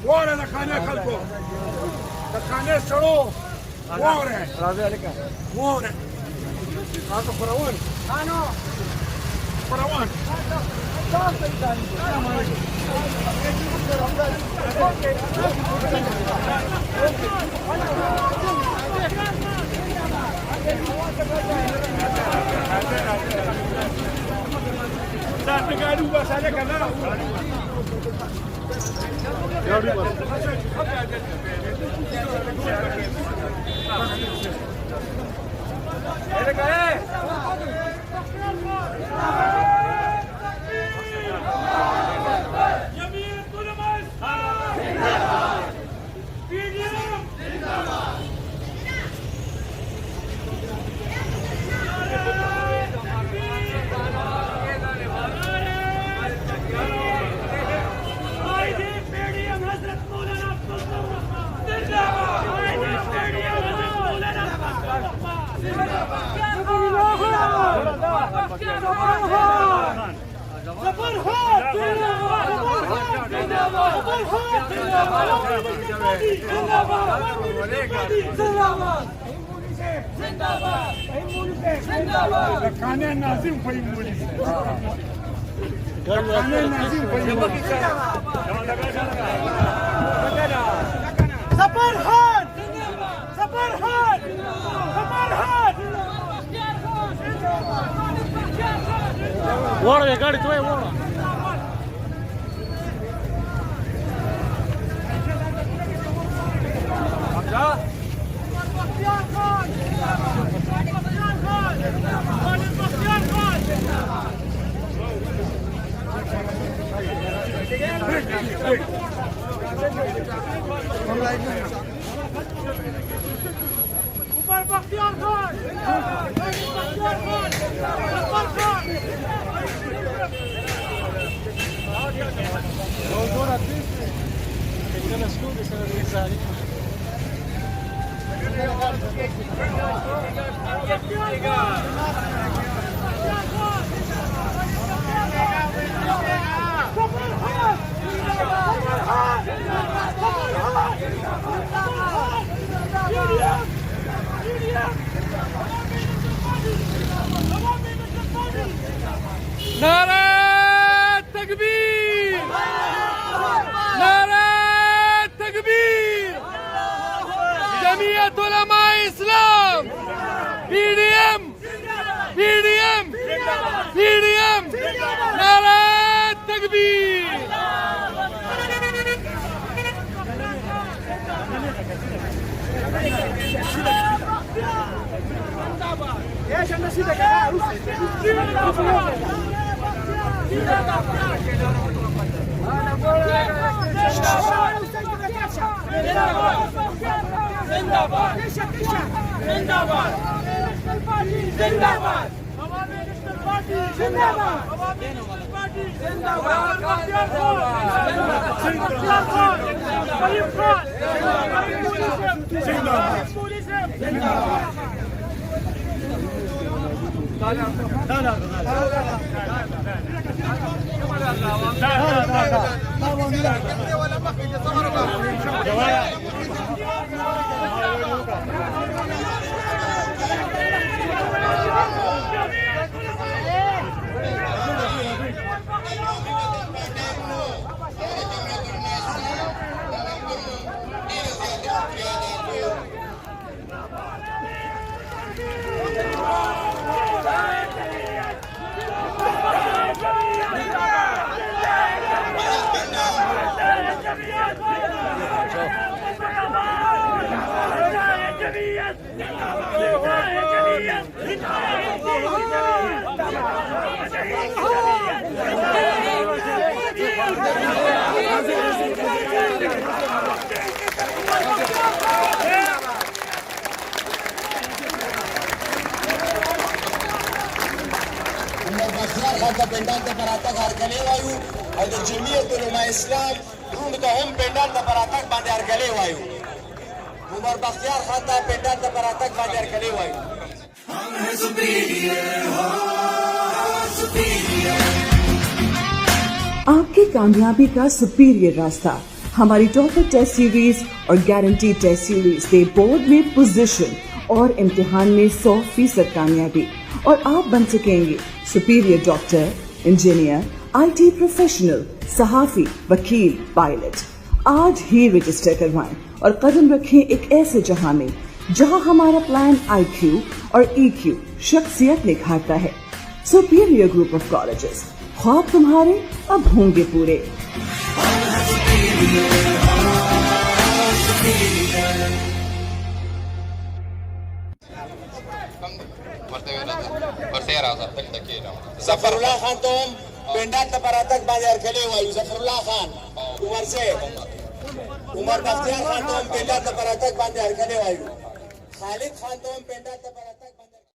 واره لخانه خلکو د خانه سړو واره راځي الکه واره تاسو پروان پروان Satu gaduh bahasanya kan lah. Gaduh bahasa. Ada kaya. खाने नाजिम फहीम बोली खाने नाजिम फहीम बोली Zafarhan Zafarhan Zafarhan ಓಡ ಗಾಡಿ ತೋಯ್ ಓಡ Umar Bakhtiyar Khan Bakhtiyar Khan Umar Khan Doğru atıyor. Tekrar aşkım da sana bir zahmet. नारा तकबीर नारा तकबीर जमीयत उलमा इस्लाम पीडीएम पीडीएम पीडीएम नारा तकबीर ايش النشيد يا جماعه خلک پندان ته پراتګ هرکلی وایو او د جمعیت علما اسلام روڼ ته هم پندان ته پراتګ باندې هرکلی وایو عمر بختیار خان ته پندان ته پراتګ باندې هرکلی وایو हम हैं सुपीरियर हो सुपीरियर कामयाबी का सुपीरियर रास्ता। हमारी टॉपर टेस्ट सीरीज और गारंटी टेस्ट सीरीज दे बोर्ड में पोजीशन और इम्तिहान में 100% कामयाबी, और आप बन सकेंगे superior doctor, engineer, IT professional, सहाफी, वकील, पायलट। आज ही रजिस्टर करवाएं और कदम रखें एक ऐसे जहां में जहां हमारा प्लान IQ और EQ शख्सियत निखारता है। सुपीरियर ग्रुप ऑफ कॉलेजेस, ख्वाब तुम्हारे अब होंगे पूरे। जफरुल्लाह खान तुम पेंडात परातक बाजार खेले वायु जफरुल्लाह खान उमर से उमर बख्तियार खान तुम पेंडात परातक बाजार खेले वायु खालिद खान तुम पेंडात परातक